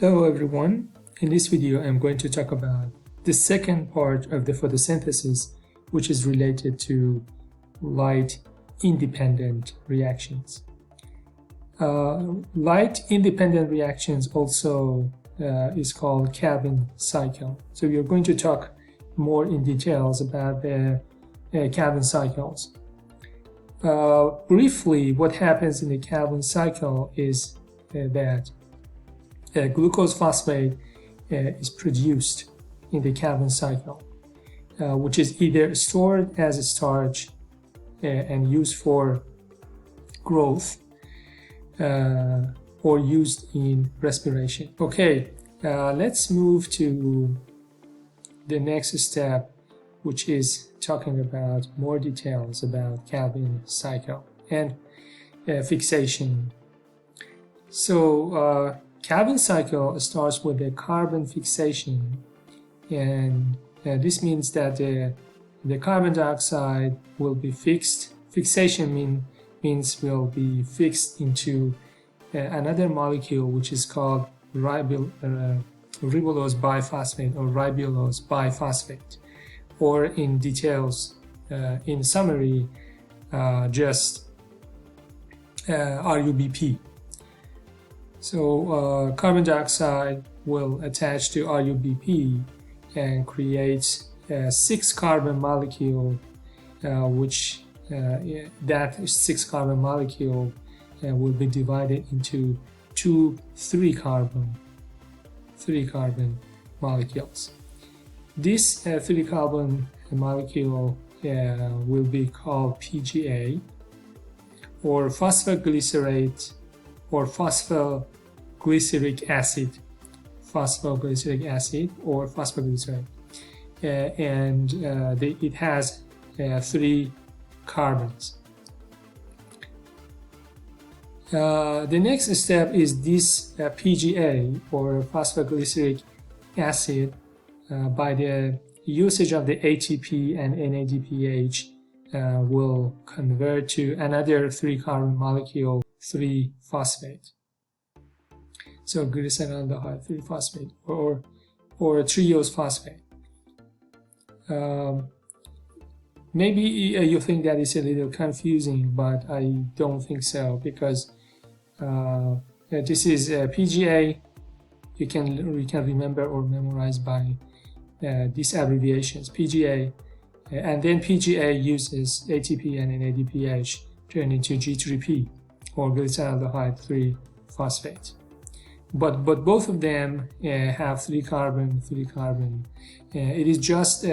Hello everyone, in this video I'm going to talk about the second part of the photosynthesis, which is related to light-independent reactions. Light-independent reactions also is called Calvin cycle. So we are going to talk more in details about the Calvin cycles. Briefly, what happens in the Calvin cycle is that glucose phosphate is produced in the Calvin cycle, which is either stored as a starch and used for growth or used in respiration. Okay, let's move to the next step, which is talking about more details about Calvin cycle and fixation. So Calvin cycle starts with the carbon fixation, and this means that the carbon dioxide will be fixed. Fixation means will be fixed into another molecule, which is called ribulose biphosphate or ribulose biphosphate, or in details, in summary, just RUBP. So carbon dioxide will attach to RUBP and create a 6-carbon molecule, which that 6-carbon molecule will be divided into two 3-carbon molecules. This 3-carbon molecule will be called PGA, or phosphoglycerate, or phosphoglyceric acid, or phosphoglycerate, and it has 3 carbons. The next step is this PGA, or phosphoglyceric acid, by the usage of the ATP and NADPH, will convert to another 3-carbon molecule, 3-phosphate. So glyceraldehyde 3-phosphate or triose phosphate. Maybe you think that is a little confusing, but I don't think so, because this is PGA. We can remember or memorize by these abbreviations, PGA, and then PGA uses ATP and NADPH turn into G3P, or glyceraldehyde 3-phosphate. But both of them have 3-carbon. It is just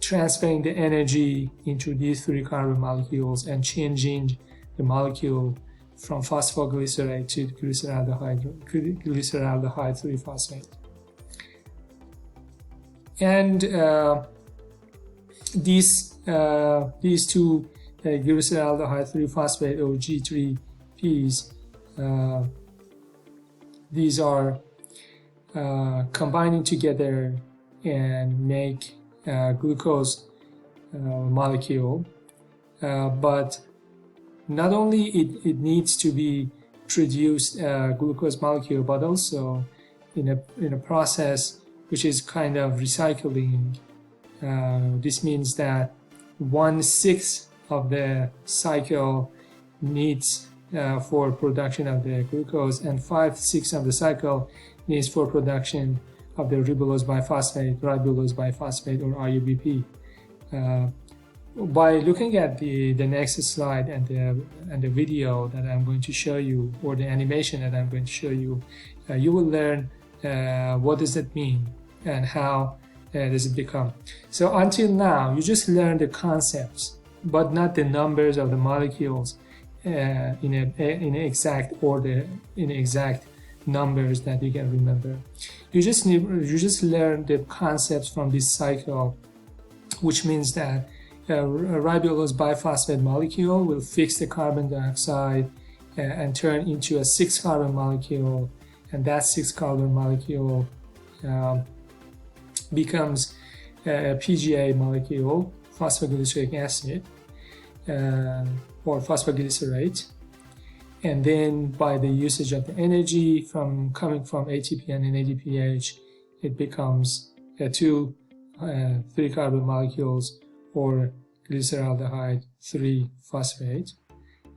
transferring the energy into these 3-carbon molecules and changing the molecule from phosphoglycerate to glyceraldehyde 3-phosphate. And these two glyceraldehyde 3-phosphate or G3Ps, these are combining together and make glucose molecule, but not only it needs to be produced glucose molecule, but also in a process which is kind of recycling. This means that 1/6 of the cycle needs for production of the glucose, and 5/6 of the cycle needs for production of the ribulose biphosphate, or RUBP. By looking at the next slide and the video that I'm going to show you, or the animation that I'm going to show you, you will learn what does it mean and how does it become. So until now, you just learned the concepts, but not the numbers of the molecules in an exact order, in exact numbers that you can remember. You just learn the concepts from this cycle, which means that a ribulose biphosphate molecule will fix the carbon dioxide and turn into a 6-carbon molecule, and that 6-carbon molecule becomes a PGA molecule, phosphoglyceric acid, or phosphoglycerate, and then by the usage of the energy coming from ATP and NADPH, it becomes 2 3 carbon molecules, or glyceraldehyde 3-phosphate.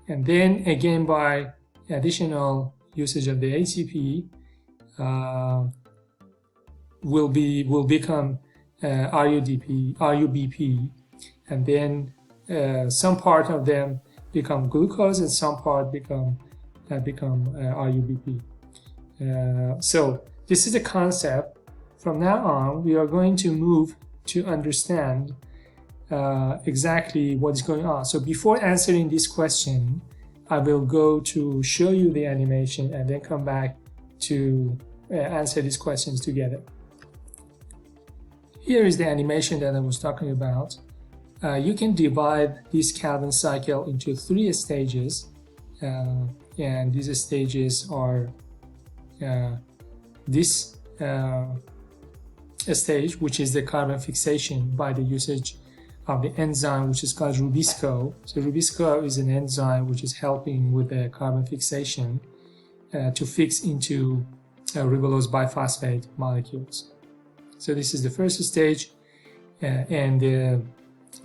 And then again by additional usage of the ATP will become RUBP, and then some part of them become glucose and some part become RUBP. So this is the concept. From now on, we are going to move to understand exactly what's going on. So before answering this question, I will go to show you the animation and then come back to answer these questions together. Here is the animation that I was talking about. You can divide this Calvin cycle into 3 stages, and these stages are this stage, which is the carbon fixation by the usage of the enzyme which is called Rubisco. So Rubisco is an enzyme which is helping with the carbon fixation to fix into ribulose biphosphate molecules. So this is the first stage, and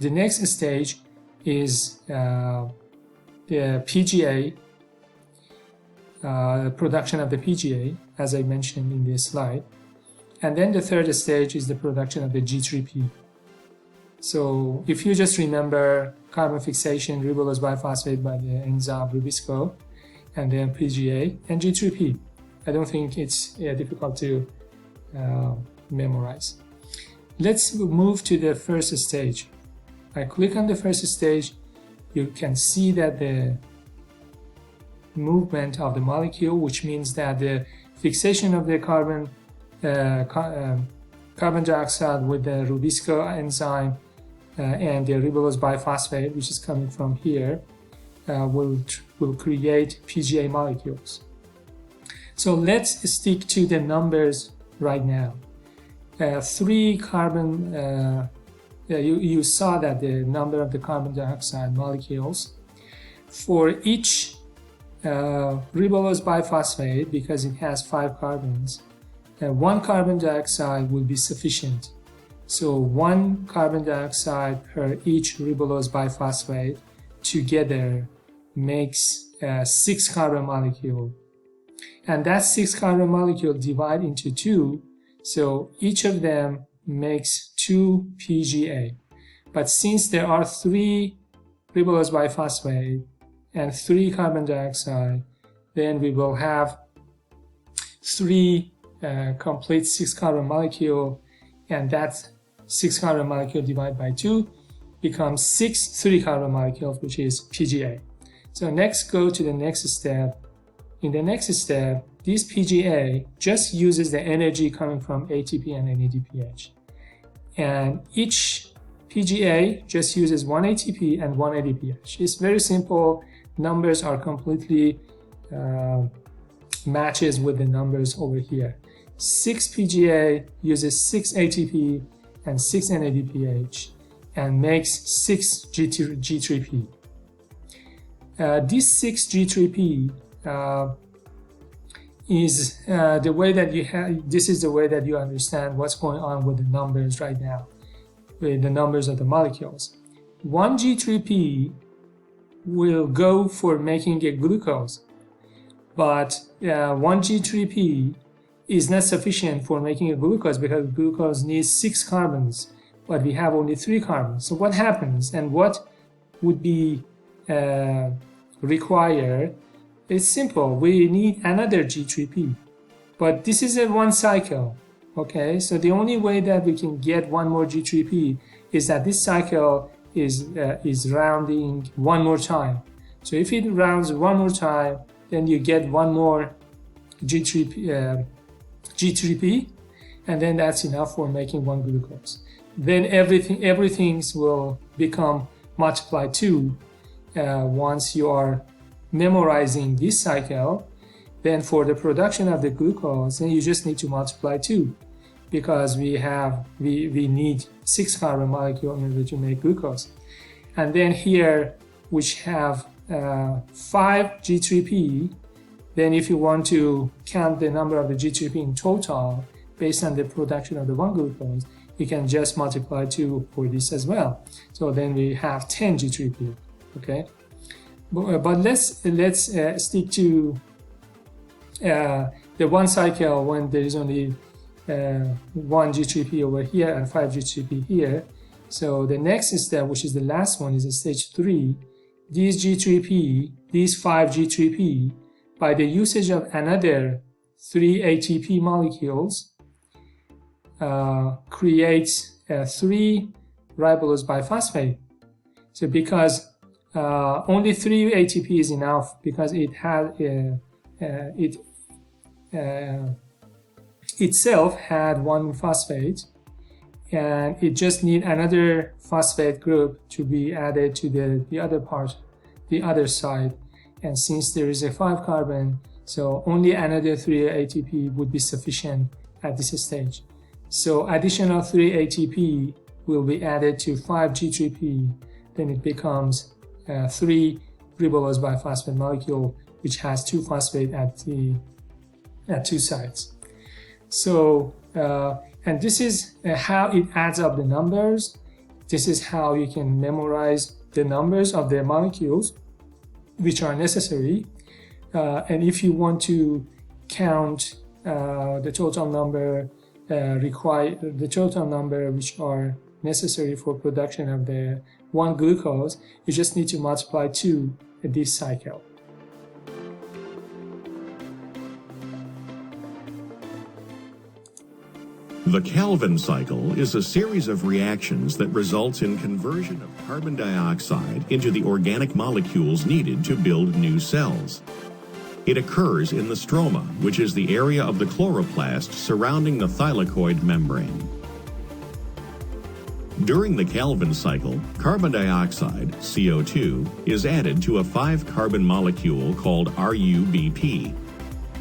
the next stage is the PGA, production of the PGA, as I mentioned in this slide. And then the third stage is the production of the G3P. So if you just remember carbon fixation, ribulose biphosphate by the enzyme Rubisco, and then PGA and G3P. I don't think it's difficult to memorize. Let's move to the first stage. I click on the first stage. You can see that the movement of the molecule, which means that the fixation of the carbon dioxide with the Rubisco enzyme and the ribulose biphosphate, which is coming from here, will create PGA molecules. So let's stick to the numbers right now. 3 carbon, you saw that the number of the carbon dioxide molecules for each ribulose biphosphate, because it has 5 carbons, 1 carbon dioxide will be sufficient. So 1 carbon dioxide per each ribulose biphosphate together makes 6 carbon molecule. And that 6 carbon molecule divide into 2, so each of them makes 2 PGA. But since there are 3 ribulose biphosphate and 3 carbon dioxide, then we will have 3 complete 6 carbon molecule, and that 6 carbon molecule divided by 2 becomes 6 3 carbon molecules, which is PGA. So next, go to the next step. In the next step, this PGA just uses the energy coming from ATP and NADPH. And each PGA just uses 1 ATP and 1 NADPH. It's very simple. Numbers are completely matches with the numbers over here. 6 PGA uses 6 ATP and 6 NADPH and makes 6 G3P. This 6 G3P is the way that you have. This is the way that you understand what's going on with the numbers right now, with the numbers of the molecules. 1 G3P will go for making a glucose, but 1 G3P is not sufficient for making a glucose, because glucose needs 6 carbons, but we have only 3 carbons. So what happens, and what would be required? It's simple. We need another G3P, but this is a 1 cycle. Okay, so the only way that we can get 1 more G3P is that this cycle is rounding 1 more time. So if it rounds 1 more time, then you get 1 more G3P, and then that's enough for making 1 glucose. Then everything will become multiplied 2 once you are memorizing this cycle. Then for the production of the glucose, then you just need to multiply 2, because we need 6 carbon molecule in order to make glucose. And then here, which have 5 G3P, then if you want to count the number of the G3P in total based on the production of the 1-glucose, you can just multiply 2 for this as well. So then we have 10 G3P, okay? But let's stick to the one cycle when there is only 1 G3P over here and 5 G3P here. So the next step, which is the last one, is stage 3. These G3P, these 5 G3P, by the usage of another 3 ATP molecules, creates 3 ribulose biphosphate. So because only 3 ATP is enough, because it had itself had 1 phosphate, and it just need another phosphate group to be added to the other part, the other side. And since there is a 5 carbon, so only another 3 ATP would be sufficient at this stage. So additional 3 ATP will be added to 5 G3P, then it becomes 3 ribulose biphosphate molecule, which has 2 phosphate at 2 sides. So and this is how it adds up the numbers. This is how you can memorize the numbers of the molecules which are necessary. And if you want to count the total number which are necessary for production of the 1-glucose, you just need to multiply 2 at this cycle. The Calvin cycle is a series of reactions that results in conversion of carbon dioxide into the organic molecules needed to build new cells. It occurs in the stroma, which is the area of the chloroplast surrounding the thylakoid membrane. During the Calvin cycle, carbon dioxide, CO2, is added to a 5-carbon molecule called RUBP.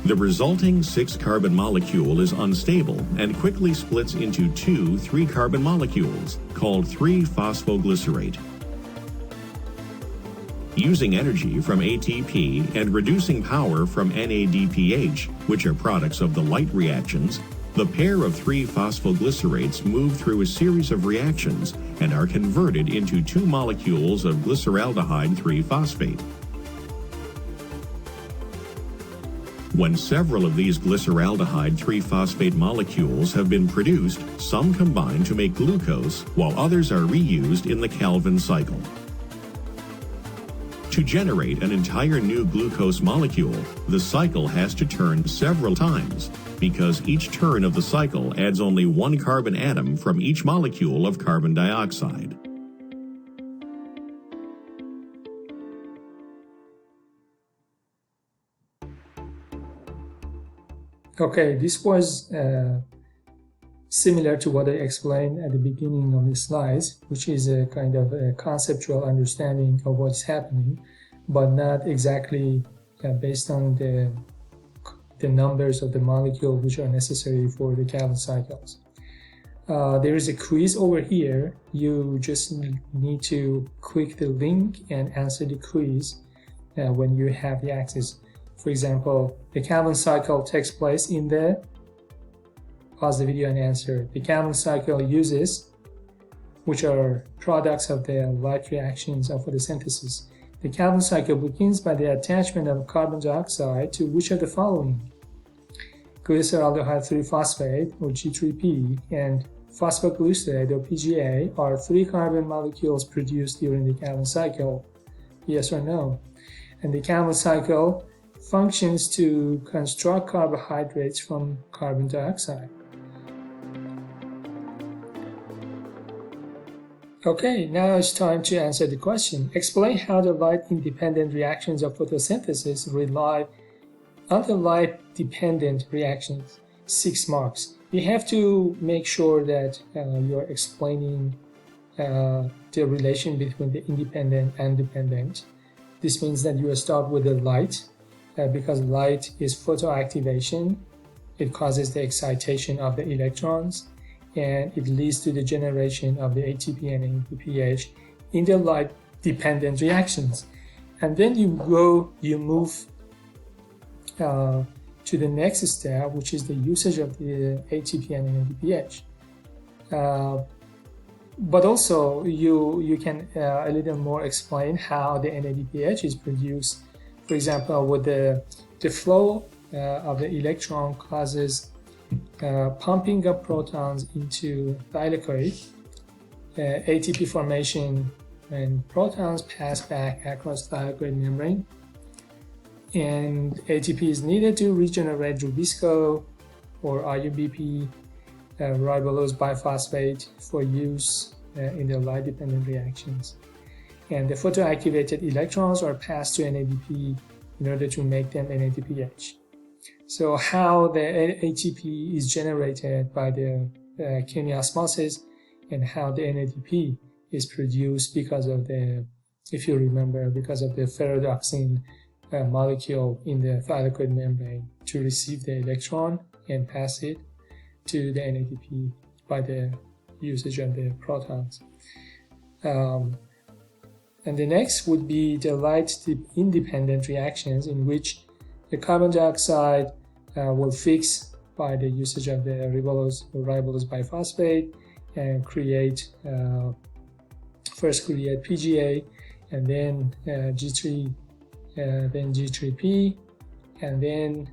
The resulting 6-carbon molecule is unstable and quickly splits into 2 3-carbon molecules called 3-phosphoglycerate. Using energy from ATP and reducing power from NADPH, which are products of the light reactions, the pair of 3-phosphoglycerates move through a series of reactions and are converted into 2 molecules of glyceraldehyde 3-phosphate. When several of these glyceraldehyde 3-phosphate molecules have been produced, some combine to make glucose, while others are reused in the Calvin cycle. To generate an entire new glucose molecule, the cycle has to turn several times, because each turn of the cycle adds only 1 carbon atom from each molecule of carbon dioxide. Okay, this was similar to what I explained at the beginning of the slides, which is a kind of a conceptual understanding of what's happening, but not exactly based on the numbers of the molecule which are necessary for the Calvin cycles. There is a quiz over here. You just need to click the link and answer the quiz when you have the access. For example, the Calvin cycle takes place in the, pause the video and answer. The Calvin cycle uses, which are products of the light reactions of photosynthesis. The Calvin cycle begins by the attachment of carbon dioxide to which of the following? Glyceraldehyde 3-phosphate, or G3P, and phosphoglycerate, or PGA, are 3-carbon molecules produced during the Calvin cycle. Yes or no? And the Calvin cycle functions to construct carbohydrates from carbon dioxide. Okay, now it's time to answer the question. Explain how the light-independent reactions of photosynthesis rely on the light-dependent reactions. 6 marks. You have to make sure that you're explaining the relation between the independent and dependent. This means that you start with the light, because light is photoactivation. It causes the excitation of the electrons, and it leads to the generation of the ATP and NADPH in the light-dependent reactions. And then you move to the next step, which is the usage of the ATP and NADPH. But also you can a little more explain how the NADPH is produced. For example, with the flow of the electron causes pumping of protons into thylakoid, ATP formation when protons pass back across the thylakoid membrane, and ATP is needed to regenerate Rubisco or IUBP ribulose biphosphate for use in the light-dependent reactions. And the photoactivated electrons are passed to NADP in order to make them NADPH. So how the ATP is generated by the chemiosmosis and how the NADP is produced because of the, if you remember, because of the ferredoxin molecule in the thylakoid membrane to receive the electron and pass it to the NADP by the usage of the protons. And the next would be the light-independent reactions, in which the carbon dioxide will fix by the usage of the ribulose biphosphate and create first create PGA, and then G3, then G3P, and then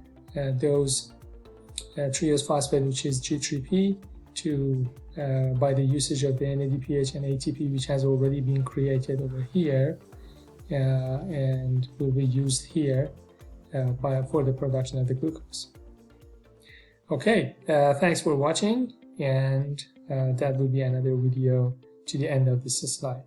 those triose phosphate, which is G3P, to by the usage of the NADPH and ATP, which has already been created over here and will be used here for the production of the glucose. Okay, thanks for watching, and that will be another video to the end of this slide.